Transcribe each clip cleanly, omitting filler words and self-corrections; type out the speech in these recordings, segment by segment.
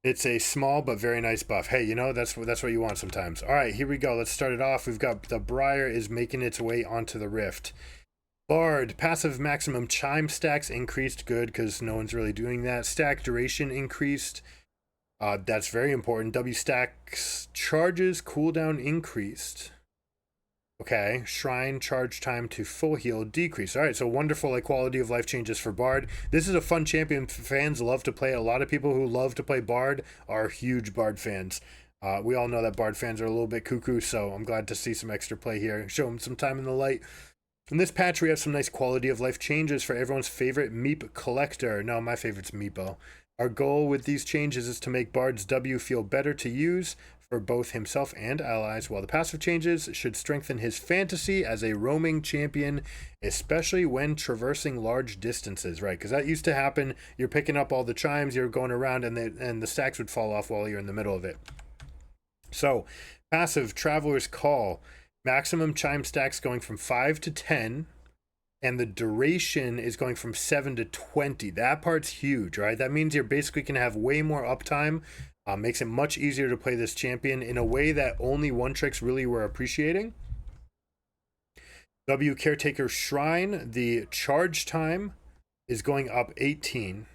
It's a small but very nice buff. Hey, you know, that's what you want sometimes. All right, here we go. Let's start it off. We've got the Briar is making its way onto the Rift. Bard, passive maximum chime stacks increased. Good, because no one's really doing that. Stack duration increased. That's very important. W stacks charges cooldown increased. Okay, Shrine charge time to full heal decrease. All right, so wonderful like quality of life changes for Bard. This is a fun champion. Fans love to play. A lot of people who love to play Bard are huge Bard fans. We all know that Bard fans are a little bit cuckoo, so I'm glad to see some extra play here. Show them some time in the light. In this patch, we have some nice quality of life changes for everyone's favorite Meep collector. No, my favorite's Meepo. Our goal with these changes is to make Bard's W feel better to use for both himself and allies, while the passive changes should strengthen his fantasy as a roaming champion, especially when traversing large distances, right? Because that used to happen. You're picking up all the chimes, you're going around, and the stacks would fall off while you're in the middle of it. So, passive Traveler's Call, maximum chime stacks going from 5 to 10, and the duration is going from 7 to 20. That part's huge, right? That means you're basically going to have way more uptime. Makes it much easier to play this champion in a way that only one tricks really were appreciating. W Caretaker Shrine, the charge time is going up 18.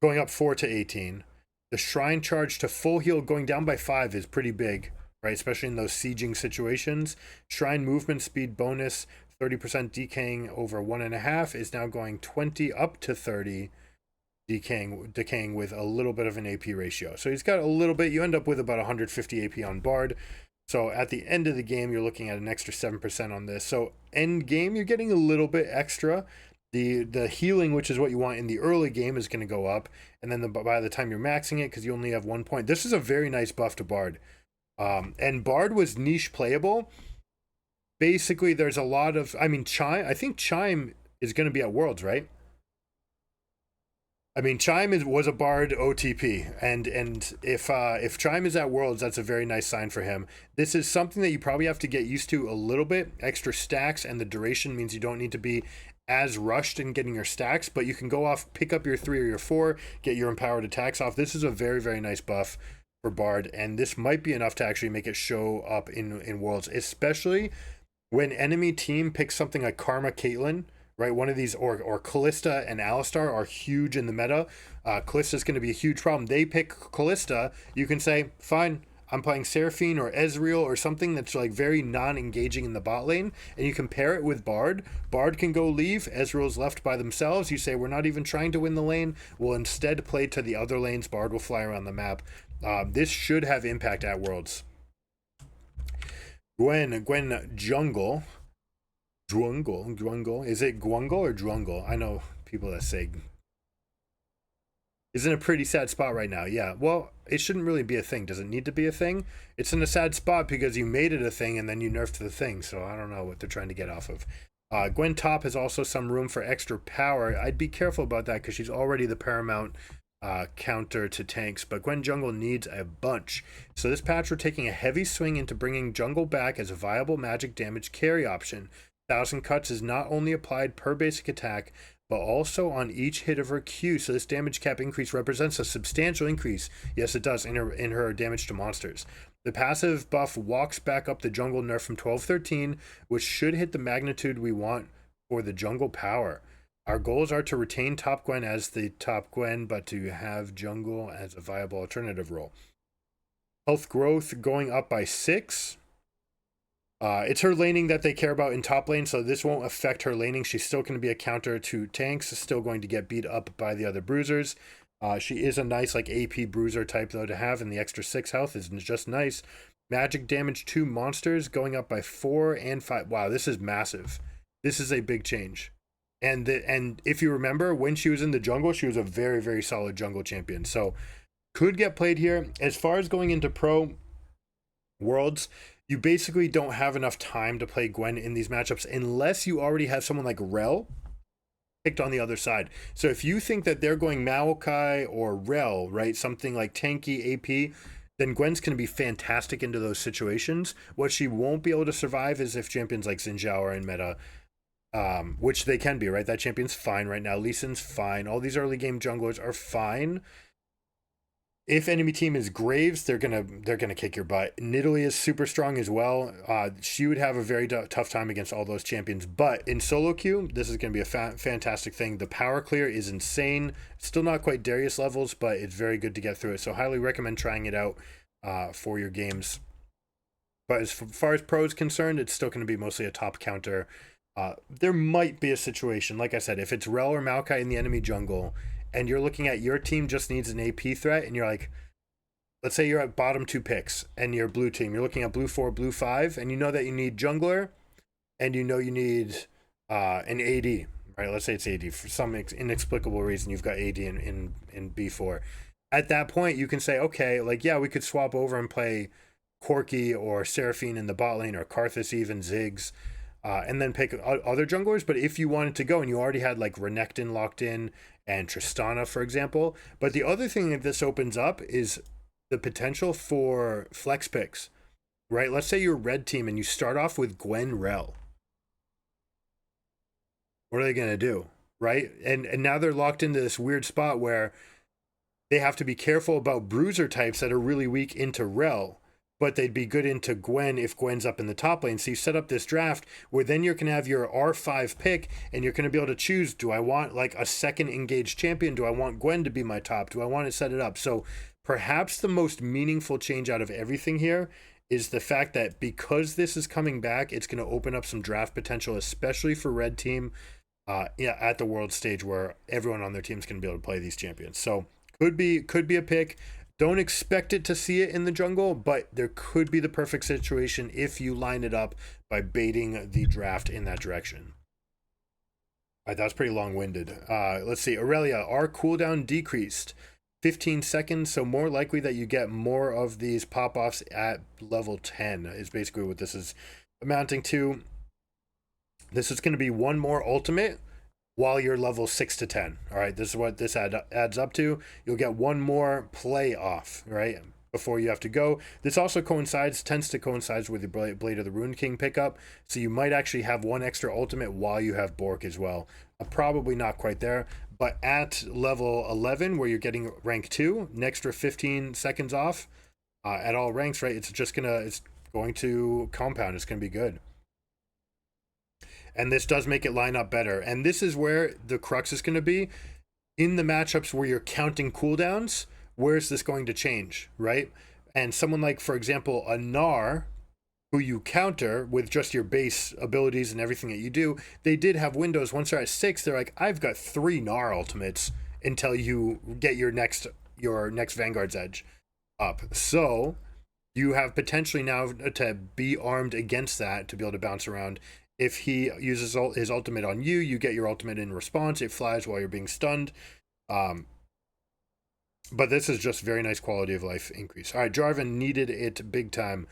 Going up 4 to 18. The Shrine charge to full heal going down by 5 is pretty big, right? Especially in those sieging situations. Shrine movement speed bonus 30% decaying over 1.5 is now going 20 up to 30, decaying with a little bit of an AP ratio. So he's got a little bit. You end up with about 150 AP on Bard. So at the end of the game, you're looking at an extra 7% on this. So end game, you're getting a little bit extra. The healing, which is what you want in the early game, is going to go up, and then by the time you're maxing it, because you only have 1 point, this is a very nice buff to Bard. And Bard was niche playable. Basically, there's a lot of, I mean, Chime. I think Chime is going to be at Worlds, right? I mean, was a Bard OTP, and if Chime is at Worlds, that's a very nice sign for him. This is something that you probably have to get used to a little bit. Extra stacks and the duration means you don't need to be as rushed in getting your stacks, but you can go off, pick up your 3 or your 4, get your empowered attacks off. This is a very, very nice buff for Bard, and this might be enough to actually make it show up in Worlds, especially when enemy team picks something like Karma Caitlyn, right? One of these, or Callista and Alistar are huge in the meta. Callista's going to be a huge problem. They pick Callista, you can say, fine, I'm playing Seraphine or Ezreal or something that's like very non-engaging in the bot lane, and you compare it with Bard. Bard can go leave, Ezreal's left by themselves. You say, we're not even trying to win the lane. We'll instead play to the other lanes. Bard will fly around the map. This should have impact at Worlds. Gwen Jungle. Dwungle. Is it Gwungle or Drungle? I know people that say. Is in a pretty sad spot right now. Yeah, well, it shouldn't really be a thing. Does it need to be a thing? It's in a sad spot because you made it a thing and then you nerfed the thing, so I don't know what they're trying to get off of. Gwen Top has also some room for extra power. I'd be careful about that because she's already the paramount counter to tanks, but Gwen Jungle needs a bunch. So this patch, we're taking a heavy swing into bringing Jungle back as a viable magic damage carry option. 1,000 cuts is not only applied per basic attack, but also on each hit of her Q. So this damage cap increase represents a substantial increase. Yes, it does, in her damage to monsters. The passive buff walks back up the jungle nerf from 12-13, which should hit the magnitude we want for the jungle power. Our goals are to retain top Gwen as the top Gwen, but to have jungle as a viable alternative role. Health growth going up by 6. It's her laning that they care about in top lane, so this won't affect her laning. She's still going to be a counter to tanks, still going to get beat up by the other bruisers. She is a nice like AP bruiser type though to have, and the extra 6 health is just nice. Magic damage to monsters going up by 4 and 5. Wow, this is massive. This is a big change. And if you remember, when she was in the jungle, she was a very, very solid jungle champion. So could get played here. As far as going into pro Worlds, you basically don't have enough time to play Gwen in these matchups unless you already have someone like Rel picked on the other side. So if you think that they're going Maokai or Rel, right, something like tanky AP, then Gwen's going to be fantastic into those situations. What she won't be able to survive is if champions like Xin Zhao are in meta, which they can be, right? That champion's fine right now. Lee Sin's fine. All these early game junglers are fine. If enemy team is Graves, they're gonna kick your butt. Nidalee is super strong as well. She would have a very tough time against all those champions. But in solo queue, this is gonna be a fantastic thing. The power clear is insane. Still not quite Darius levels, but it's very good to get through it. So highly recommend trying it out for your games. But as far as pro is concerned, it's still going to be mostly a top counter. There might be a situation, like I said, if it's Rel or Maokai in the enemy jungle, and you're looking at your team just needs an AP threat, and you're like, let's say you're at bottom 2 picks, and your blue team, you're looking at blue 4, blue 5, and you know that you need jungler, and you know you need an AD, right? Let's say it's AD. For some inexplicable reason, you've got AD in B4. At that point, you can say, okay, like, yeah, we could swap over and play Corki or Seraphine in the bot lane, or Karthus even, Ziggs, and then pick other junglers. But if you wanted to go and you already had like Renekton locked in and Tristana, for example. But the other thing that this opens up is the potential for flex picks, right? Let's say you're red team and you start off with Gwen Rel. What are they going to do, right? And now they're locked into this weird spot where they have to be careful about bruiser types that are really weak into Rel, but they'd be good into Gwen if Gwen's up in the top lane. So you set up this draft where then you're going to have your R5 pick, and you're going to be able to choose, do I want like a second engaged champion? Do I want Gwen to be my top? Do I want to set it up? So perhaps the most meaningful change out of everything here is the fact that because this is coming back, it's going to open up some draft potential, especially for red team at the world stage where everyone on their team is going to be able to play these champions. So could be a pick. Don't expect it to see it in the jungle, but there could be the perfect situation if you line it up by baiting the draft in that direction. All right, that was pretty long-winded. Let's see. Aurelia, our cooldown decreased 15 seconds, so more likely that you get more of these pop-offs at level 10 is basically what this is amounting to. This is going to be one more ultimate while you're level 6 to 10. All right, this is what this adds up to. You'll get one more play off, right, before you have to go. This also tends to coincide with the Blade of the Rune King pickup, so you might actually have one extra ultimate while you have Bork as well. Probably not quite there, but at level 11, where you're getting rank 2, an extra 15 seconds off at all ranks, right, it's going to compound. It's going to be good. And this does make it line up better. And this is where the crux is going to be. In the matchups where you're counting cooldowns, where is this going to change, right? And someone like, for example, a Gnar, who you counter with just your base abilities and everything that you do, they did have windows. Once they're at 6, they're like, I've got 3 Gnar ultimates until you get your next Vanguard's Edge up. So you have potentially now to be armed against that, to be able to bounce around. If he uses his ultimate on you, you get your ultimate in response. It flies while you're being stunned. But this is just very nice quality of life increase. All right, Jarvan needed it big time.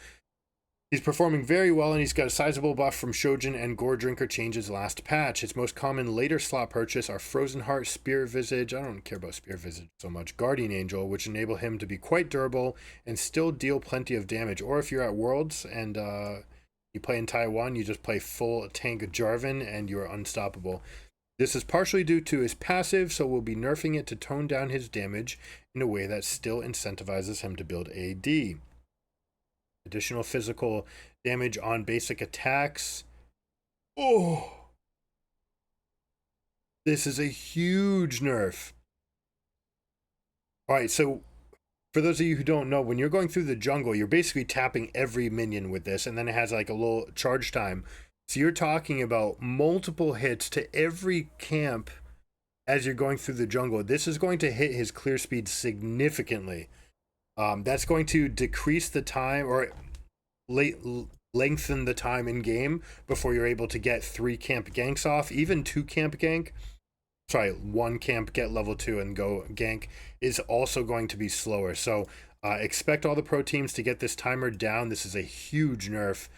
He's performing very well, and he's got a sizable buff from Shojin and Gore Drinker changes last patch. His most common later slot purchase are Frozen Heart, Spear Visage. I don't care about Spear Visage so much. Guardian Angel, which enable him to be quite durable and still deal plenty of damage. Or if you're at Worlds and you play in Taiwan, you just play full tank Jarvan and you're unstoppable. This is partially due to his passive, so we'll be nerfing it to tone down his damage in a way that still incentivizes him to build AD. Additional physical damage on basic attacks. Oh! This is a huge nerf. Alright, so for those of you who don't know, when you're going through the jungle, you're basically tapping every minion with this, and then it has like a little charge time. So you're talking about multiple hits to every camp as you're going through the jungle. This is going to hit his clear speed significantly. That's going to decrease the time, or lengthen the time in game before you're able to get 3 camp ganks off. Even 2 camp gank. Sorry, 1 camp, get level 2 and go gank is also going to be slower. So expect all the pro teams to get this timer down. This is a huge nerf.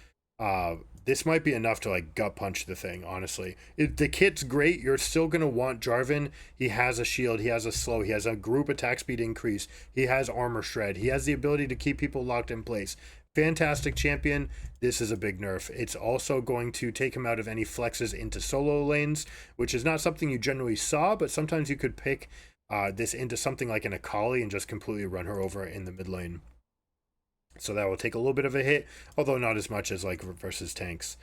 This might be enough to like gut punch the thing, honestly. The kit's great. You're still going to want Jarvan. He has a shield. He has a slow. He has a group attack speed increase. He has armor shred. He has the ability to keep people locked in place. Fantastic champion. This is a big nerf. It's also going to take him out of any flexes into solo lanes, which is not something you generally saw, but sometimes you could pick this into something like an Akali and just completely run her over in the mid lane. So that will take a little bit of a hit, although not as much as like versus tanks.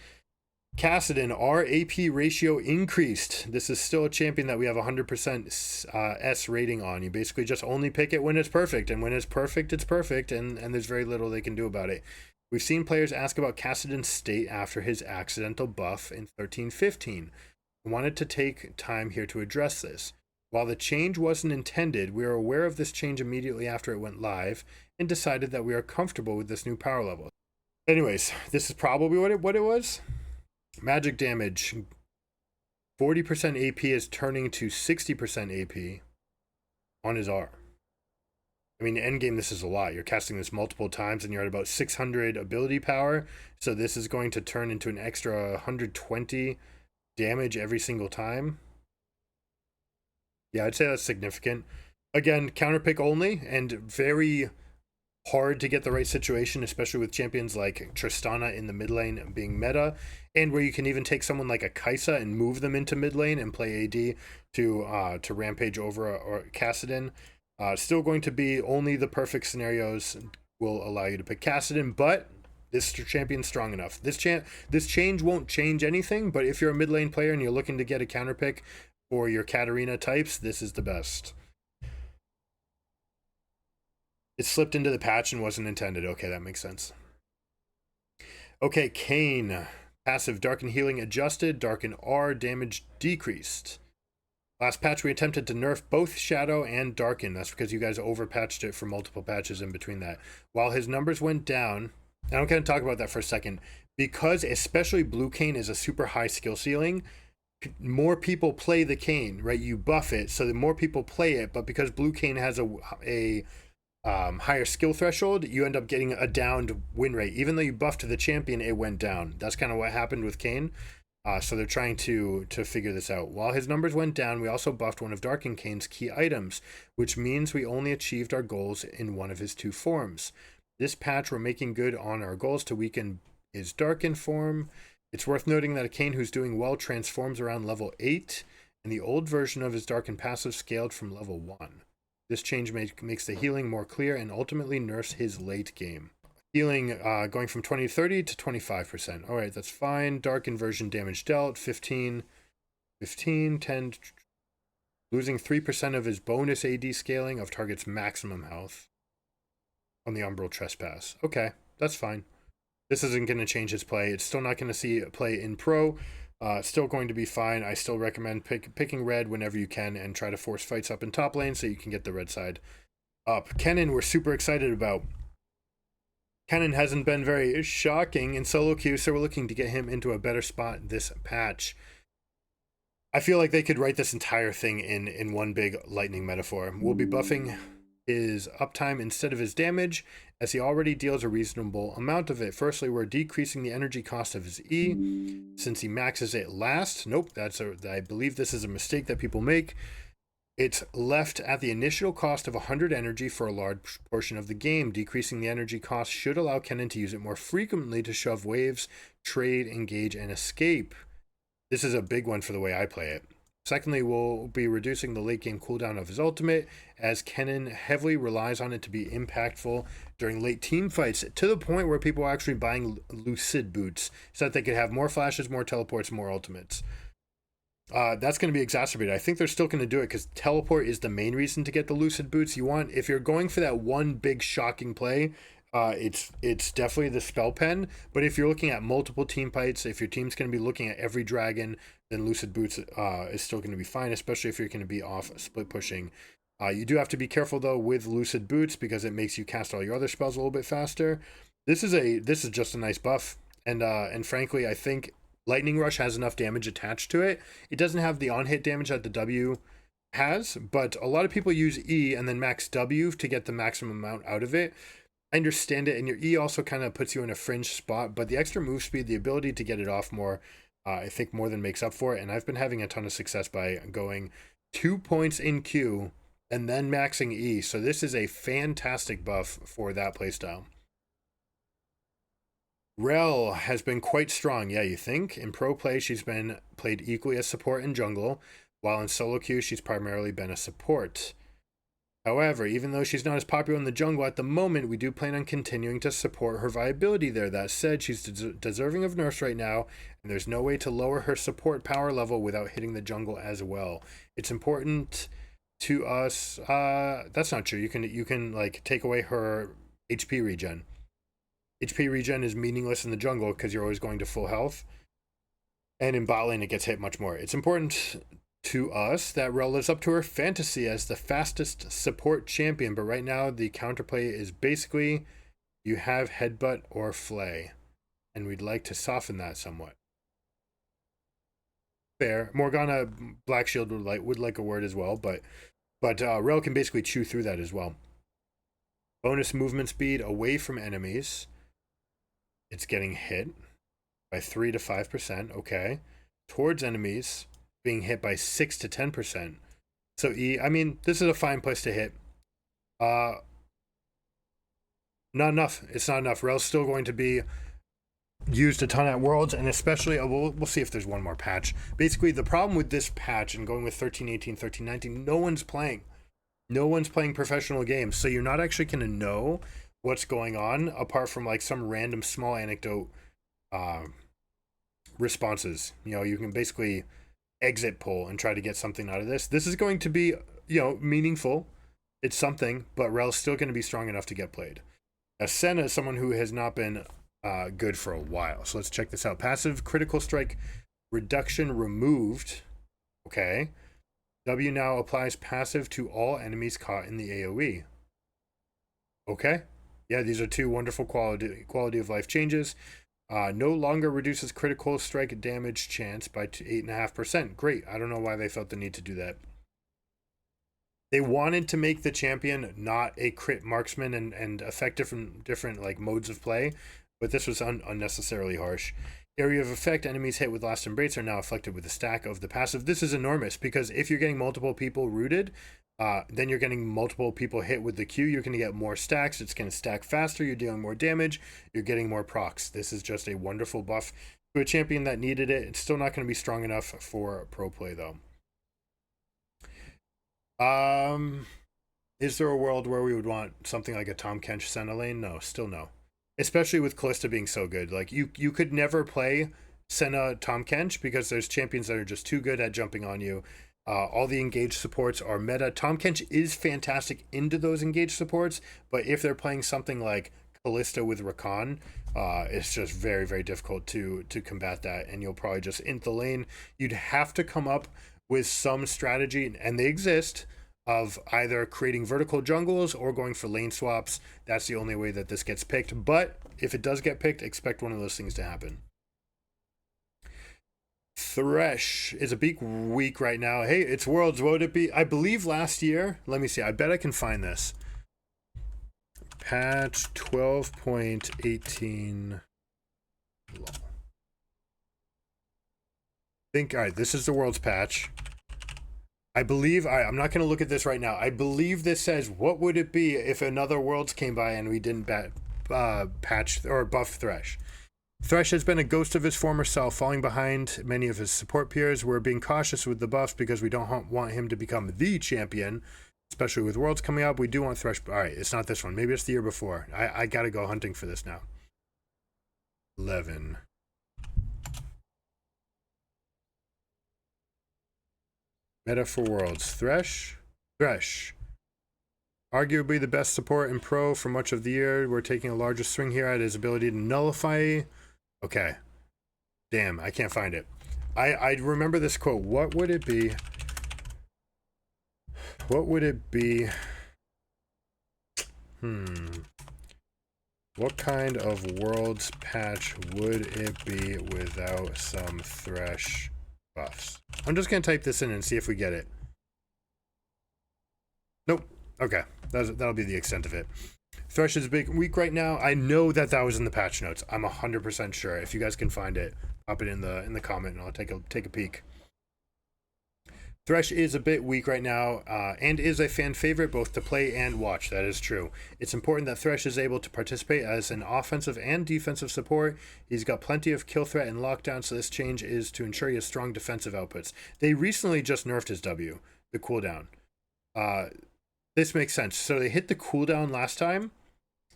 Kassadin, our AP ratio increased. This is still a champion that we have 100% S rating on. You basically just only pick it when it's perfect, and when it's perfect, and there's very little they can do about it. We've seen players ask about Kassadin's state after his accidental buff in 13-15. We wanted to take time here to address this. While the change wasn't intended, we are aware of this change immediately after it went live and decided that we are comfortable with this new power level. Anyways, this is probably what it was. Magic damage, 40% AP is turning to 60% AP on his R. I mean, endgame, this is a lot. You're casting this multiple times and you're at about 600 ability power. So this is going to turn into an extra 120 damage every single time. Yeah, I'd say that's significant. Again, counter pick only and very hard to get the right situation, especially with champions like Tristana in the mid lane being meta, and where you can even take someone like a Kai'Sa and move them into mid lane and play AD to rampage over or Kassadin. Still going to be only the perfect scenarios will allow you to pick Kassadin, but this champion's strong enough. This change won't change anything, but if you're a mid lane player and you're looking to get a counter pick for your Katarina types, this is the best. It slipped into the patch and wasn't intended. Okay, that makes sense. Okay, Kayn. Passive Darken Healing adjusted. Darken R damage decreased. Last patch we attempted to nerf both Shadow and Darken. That's because you guys overpatched it for multiple patches in between that. While his numbers went down, and I'm going to talk about that for a second, because especially Blue Kayn is a super high skill ceiling, more people play the Kayn, right? You buff it, so the more people play it, but because Blue Kayn has a higher skill threshold, you end up getting a downed win rate. Even though you buffed the champion, it went down. That's kind of what happened with Kayn. So they're trying to figure this out. While his numbers went down, we also buffed one of Darken Kayn's key items, which means we only achieved our goals in one of his two forms. This patch, we're making good on our goals to weaken his Darken form. It's worth noting that a Kayn who's doing well transforms around level 8, and the old version of his Darken passive scaled from level 1. This change makes the healing more clear and ultimately nerfs his late game. Healing going from 20-30 to 25%. All right, that's fine. Dark inversion damage dealt, 15, 10, losing 3% of his bonus AD scaling of target's maximum health on the Umbral Trespass. Okay, that's fine. This isn't going to change his play. It's still not going to see play in pro. Still going to be fine. I still recommend picking red whenever you can and try to force fights up in top lane so you can get the red side up. Kennen, we're super excited about. Kennen hasn't been very shocking in solo queue, so we're looking to get him into a better spot this patch. I feel like they could write this entire thing in one big lightning metaphor. We'll be buffing his uptime instead of his damage, as he already deals a reasonable amount of it. Firstly, we're decreasing the energy cost of his E, since he maxes it last. Nope, I believe this is a mistake that people make. It's left at the initial cost of 100 energy for a large portion of the game. Decreasing the energy cost should allow Kennen to use it more frequently to shove waves, trade, engage, and escape. This is a big one for the way I play it. Secondly, we'll be reducing the late game cooldown of his ultimate, as Kennen heavily relies on it to be impactful during late team fights, to the point where people are actually buying Lucid boots so that they could have more flashes, more teleports, more ultimates. That's going to be exacerbated. I think they're still going to do it because teleport is the main reason to get the Lucid boots. If you're going for that one big shocking play, it's definitely the spell pen. But if you're looking at multiple team fights, if your team's going to be looking at every dragon, then Lucid boots is still going to be fine, especially if you're going to be off split pushing. You do have to be careful though with Lucid boots because it makes you cast all your other spells a little bit faster. This is just a nice buff, and frankly, I think Lightning Rush has enough damage attached to it. It doesn't have the on-hit damage that the W has, but a lot of people use E and then max W to get the maximum amount out of it. I understand it, and your E also kind of puts you in a fringe spot, but the extra move speed, the ability to get it off more, I think more than makes up for it, and I've been having a ton of success by going 2 points in Q and then maxing E, so this is a fantastic buff for that playstyle. Rel has been quite strong, yeah, you think? In pro play, she's been played equally as support and jungle. While in solo queue, she's primarily been a support. However, even though she's not as popular in the jungle at the moment, we do plan on continuing to support her viability there. That said, she's deserving of nerfs right now, and there's no way to lower her support power level without hitting the jungle as well. It's important to us. That's not true. You can like take away her HP regen. HP regen is meaningless in the jungle because you're always going to full health, and in bot lane it gets hit much more. It's important to us that Rel lives up to her fantasy as the fastest support champion, but right now the counterplay is basically you have headbutt or flay, and we'd like to soften that somewhat. Fair. Morgana Black Shield would like a word as well, but Rel can basically chew through that as well. Bonus movement speed away from enemies. It's getting hit by 3 to 5%. Okay. Towards enemies, being hit by 6 to 10%. So I mean, this is a fine place to hit. Not enough. It's not enough. Rel's still going to be used a ton at Worlds, and especially, we'll see if there's one more patch. Basically, the problem with this patch and going with 13-18, 13-19, no one's playing. No one's playing professional games, so you're not actually going to know what's going on apart from like some random small anecdote responses. You know, you can basically exit poll and try to get something out of this. This is going to be, you know, meaningful. It's something, but Rel's still going to be strong enough to get played. Now, Senna is someone who has not been good for a while. So let's check this out. Passive critical strike reduction removed. Okay. W now applies passive to all enemies caught in the AoE. Okay. Yeah, these are two wonderful quality of life changes. No longer reduces critical strike damage chance by 8.5%. Great. I don't know why they felt the need to do that. They wanted to make the champion not a crit marksman and effective from different like modes of play, but this was unnecessarily harsh. Area of effect enemies hit with Last Embrace are now afflicted with a stack of the passive. This is enormous because if you're getting multiple people rooted, then you're getting multiple people hit with the Q. You're going to get more stacks. It's going to stack faster. You're dealing more damage. You're getting more procs. This is just a wonderful buff to a champion that needed it. It's still not going to be strong enough for pro play though. Is there a world where we would want something like a Tahm Kench Senna lane? No, still no. Especially with Kalista being so good. Like you could never play Senna Tahm Kench because there's champions that are just too good at jumping on you. All the engaged supports are meta. Tahm Kench is fantastic into those engaged supports, but if they're playing something like Kalista with Rakan, it's just very, very difficult to combat that, and you'll probably just int the lane. You'd have to come up with some strategy, and they exist, of either creating vertical jungles or going for lane swaps. That's the only way that this gets picked, but if it does get picked, expect one of those things to happen. Thresh is a big week right now. Hey, it's Worlds. What would it be? I believe last year. Let me see. I bet I can find this. Patch 12.18. All right, this is the Worlds patch. I believe, I'm not going to look at this right now. I believe this says, what would it be if another Worlds came by and we didn't patch or buff Thresh? Thresh has been a ghost of his former self, falling behind many of his support peers. We're being cautious with the buffs because we don't want him to become the champion, especially with Worlds coming up. We do want Thresh. All right, it's not this one. Maybe it's the year before. I got to go hunting for this now. 11. Meta for Worlds. Thresh. Arguably the best support in pro for much of the year. We're taking a larger swing here at his ability to nullify. Okay. Damn, I can't find it. I remember this quote. What would it be? What would it be? What kind of Worlds patch would it be without some Thresh buffs? I'm just going to type this in and see if we get it. Nope. Okay. That'll be the extent of it. Thresh is a big week right now. I know that was in the patch notes. I'm 100% sure. If you guys can find it, pop it in the comment and I'll take a peek. Thresh is a bit weak right now, and is a fan favorite both to play and watch. That is true. It's important that Thresh is able to participate as an offensive and defensive support. He's got plenty of kill threat and lockdown, so this change is to ensure he has strong defensive outputs. They recently just nerfed his W, the cooldown. This makes sense. So they hit the cooldown last time,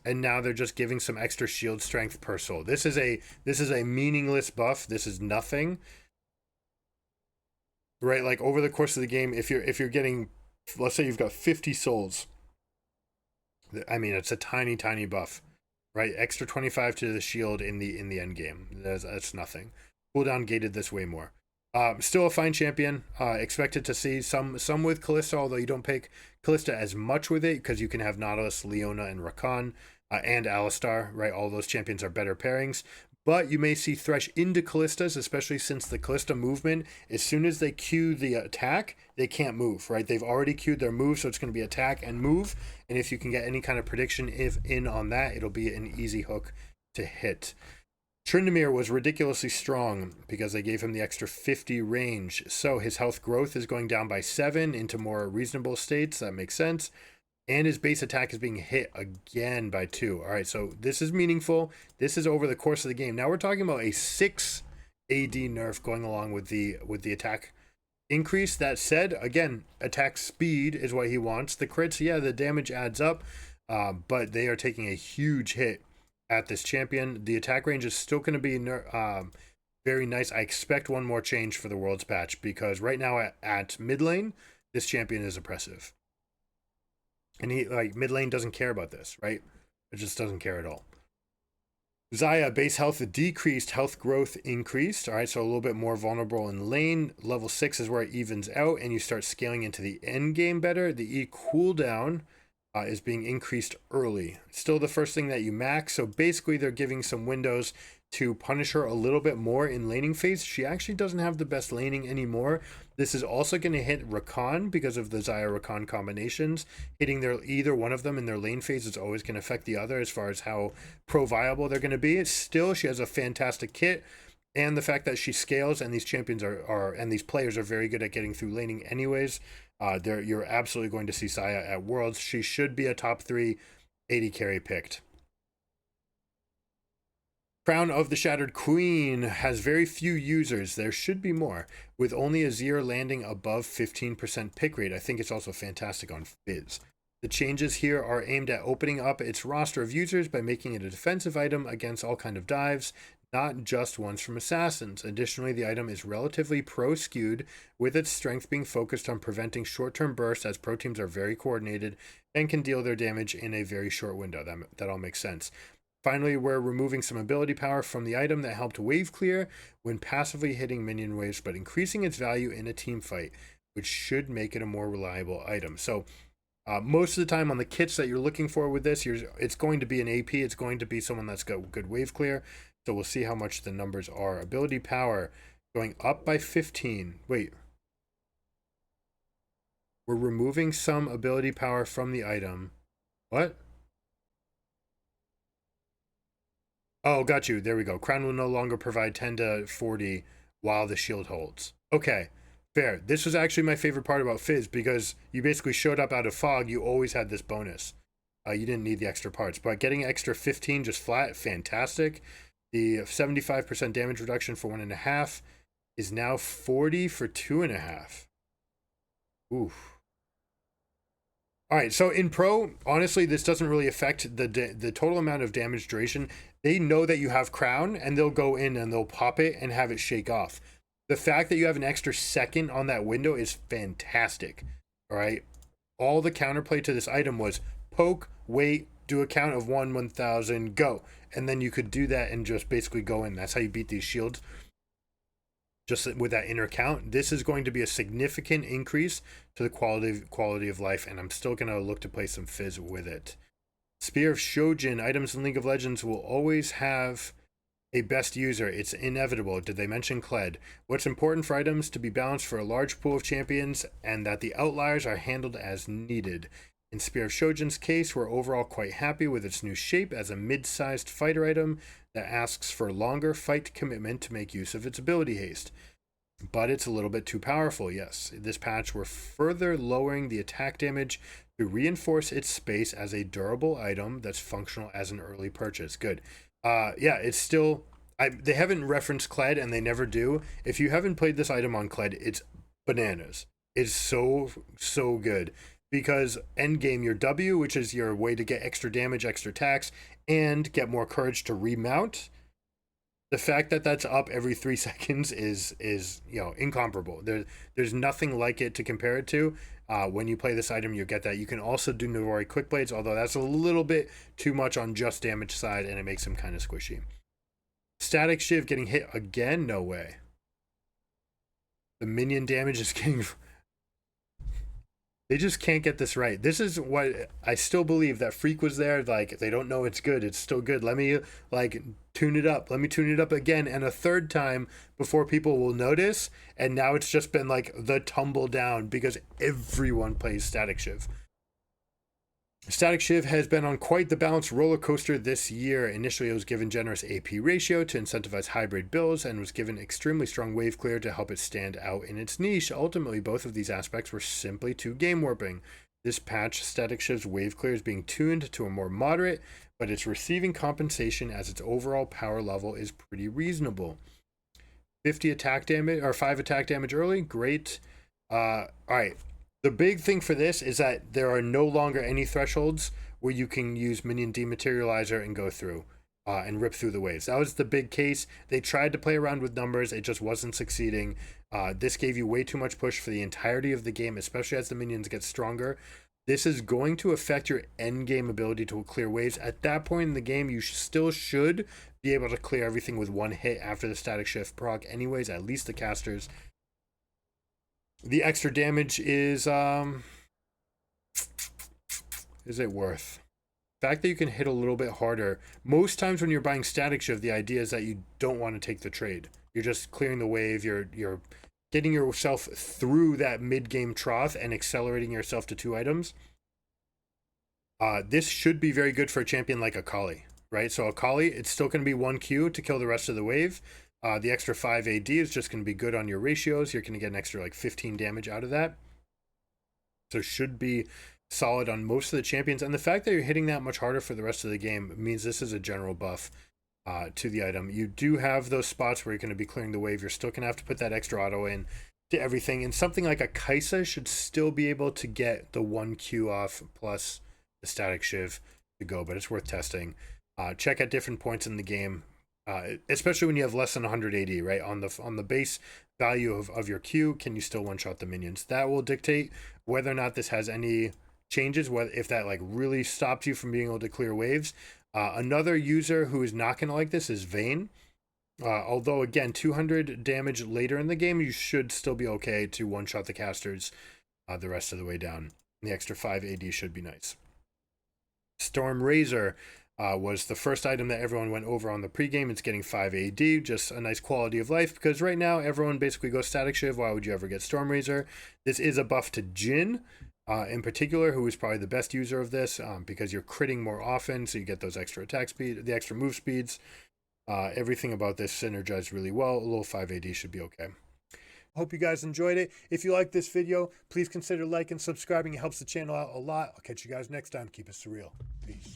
and now they're just giving some extra shield strength per soul. This is a meaningless buff. This is nothing. Right, like over the course of the game, if you're getting, let's say you've got 50 souls, I mean it's a tiny buff, right? Extra 25 to the shield in the end game. That's nothing. Cooldown gated this way more. Still a fine champion. Expected to see some with Kalista, although you don't pick Kalista as much with it because you can have Nautilus, Leona, and Rakan, and Alistar, right? All those champions are better pairings. But you may see Thresh into Kallistas, especially since the Kalista movement, as soon as they queue the attack, they can't move, right? They've already queued their move, so it's going to be attack and move. And if you can get any kind of prediction in on that, it'll be an easy hook to hit. Tryndamere was ridiculously strong because they gave him the extra 50 range. So his health growth is going down by 7 into more reasonable states. That makes sense. And his base attack is being hit again by 2. All right, so this is meaningful. This is over the course of the game. Now we're talking about a 6 AD nerf going along with the attack increase. That said, again, attack speed is what he wants. The crits, yeah, the damage adds up, but they are taking a huge hit at this champion. The attack range is still going to be very nice. I expect one more change for the Worlds patch because right now at mid lane, this champion is oppressive. And he, like, mid lane doesn't care about this, right? It just doesn't care at all. Xayah, base health decreased, health growth increased. All right, so a little bit more vulnerable in lane. Level 6 is where it evens out, and you start scaling into the end game better. The E cooldown is being increased early. Still the first thing that you max, so basically they're giving some windows to punish her a little bit more in laning phase. She actually doesn't have the best laning anymore. This is also going to hit Rakan because of the Xayah Rakan combinations. Hitting either one of them in their lane phase is always going to affect the other as far as how pro-viable they're going to be. Still, she has a fantastic kit, and the fact that she scales and these champions and these players are very good at getting through laning anyways. You're absolutely going to see Xayah at Worlds. She should be a top 3 AD carry picked. Crown of the Shattered Queen has very few users. There should be more, with only Azir landing above 15% pick rate. I think it's also fantastic on Fizz. The changes here are aimed at opening up its roster of users by making it a defensive item against all kind of dives, not just ones from assassins. Additionally, the item is relatively pro-skewed, with its strength being focused on preventing short-term bursts as pro teams are very coordinated and can deal their damage in a very short window. That all makes sense. Finally, we're removing some ability power from the item that helped wave clear when passively hitting minion waves, but increasing its value in a team fight, which should make it a more reliable item. So most of the time on the kits that you're looking for with this, it's going to be an AP. It's going to be someone that's got good wave clear. So we'll see how much the numbers are. Ability power going up by 15. Wait. We're removing some ability power from the item. What? Oh, got you. There we go. Crown will no longer provide 10 to 40 while the shield holds. Okay, fair. This was actually my favorite part about Fizz because you basically showed up out of fog. You always had this bonus. You didn't need the extra parts, but getting extra 15 just flat, fantastic. The 75% damage reduction for 1.5 is now 40 for 2.5. Oof. All right, so in pro, honestly, this doesn't really affect the total amount of damage duration. They know that you have crown, and they'll go in and they'll pop it and have it shake off. The fact that you have an extra second on that window is fantastic. All right, all the counterplay to this item was poke, wait, do a count of 1,000, go, and then you could do that and just basically go in. That's how you beat these shields. Just with that inner count, this is going to be a significant increase to the quality of life, and I'm still going to look to play some Fizz with it. Spear of Shojin. Items in League of Legends will always have a best user. It's inevitable. Did they mention Kled? What's important for items to be balanced for a large pool of champions, and that the outliers are handled as needed. In Spear of Shojin's case, we're overall quite happy with its new shape as a mid-sized fighter item that asks for longer fight commitment to make use of its ability haste. but it's a little bit too powerful. Yes, this patch we're further lowering the attack damage to reinforce its space as a durable item that's functional as an early purchase. Good. Yeah, it's still. They haven't referenced Kled, and they never do. If you haven't played this item on Kled, it's bananas. It's so good because endgame your W, which is your way to get extra damage, extra attacks, and get more courage to remount. The fact that that's up every 3 seconds is incomparable. There's nothing like it to compare it to. When you play this item, you get that. You can also do Navori Quick Blades, although that's a little bit too much on just damage side, and it makes him kind of squishy. Static Shiv getting hit again? No way. The minion damage is getting... They just can't get this right. This is what I still believe, that Freak was there. Like, they don't know it's good. It's still good. Let me tune it up. Let me tune it up again and a third time before people will notice. And now it's just been like the tumble down because everyone plays Static Shiv. Static Shiv has been on quite the balanced roller coaster this year. Initially, it was given generous AP ratio to incentivize hybrid builds and was given extremely strong wave clear to help it stand out in its niche. Ultimately, both of these aspects were simply too game warping. This patch, Static Shiv's wave clear is being tuned to a more moderate, but it's receiving compensation as its overall power level is pretty reasonable. 50 attack damage, or 5 attack damage early, great. All right. The big thing for this is that there are no longer any thresholds where you can use Minion Dematerializer and go through and rip through the waves. That was the big case. They tried to play around with numbers. It just wasn't succeeding. This gave you way too much push for the entirety of the game, especially as the minions get stronger. This is going to affect your end game ability to clear waves. At that point in the game, you still should be able to clear everything with one hit after the Static Shift proc anyways, at least the casters. The extra damage is it worth? The fact that you can hit a little bit harder. Most times when you're buying Static Shift, the idea is that you don't want to take the trade. You're just clearing the wave. You're getting yourself through that mid-game trough and accelerating yourself to 2 items. This should be very good for a champion like Akali, right? So Akali, it's still going to be 1Q to kill the rest of the wave. The extra 5 AD is just going to be good on your ratios. You're going to get an extra 15 damage out of that. So should be solid on most of the champions. And the fact that you're hitting that much harder for the rest of the game means this is a general buff to the item. You do have those spots where you're going to be clearing the wave. You're still going to have to put that extra auto in to everything. And something like a Kaisa should still be able to get the 1Q off plus the Static Shiv to go. But it's worth testing. Check at different points in the game. Especially when you have less than 100 AD, right? On the base value of your Q, can you still one-shot the minions? That will dictate whether or not this has any changes, whether if that really stops you from being able to clear waves. Another user who is not going to like this is Vayne. Although, again, 200 damage later in the game, you should still be okay to one-shot the casters the rest of the way down. The extra 5 AD should be nice. Storm Razor was the first item that everyone went over on the pregame. It's getting 5 AD, just a nice quality of life, because right now everyone basically goes Static Shiv. Why would you ever get Storm Razor? This is a buff to Jhin, in particular, who is probably the best user of this, because you're critting more often, so you get those extra attack speed, the extra move speeds. Everything about this synergized really well. A little 5 AD should be okay. Hope you guys enjoyed it. If you like this video, please consider liking and subscribing. It helps the channel out a lot. I'll catch you guys next time. Keep it surreal. Peace.